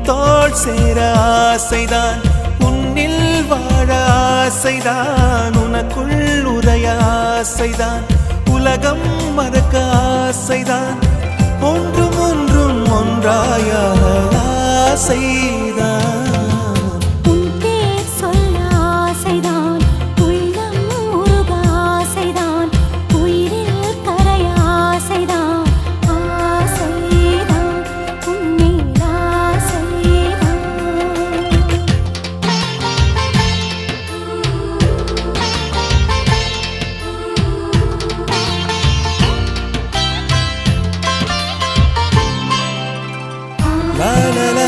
தோள் சேர ஆசைதான், உன்னில் வாழ ஆசைதான், உனக்குள் உரைய ஆசைதான், உலகம் மறக்க ஆசைதான், ஒன்றும் ஒன்றும் ஒன்றாய ஆசைதான். La la la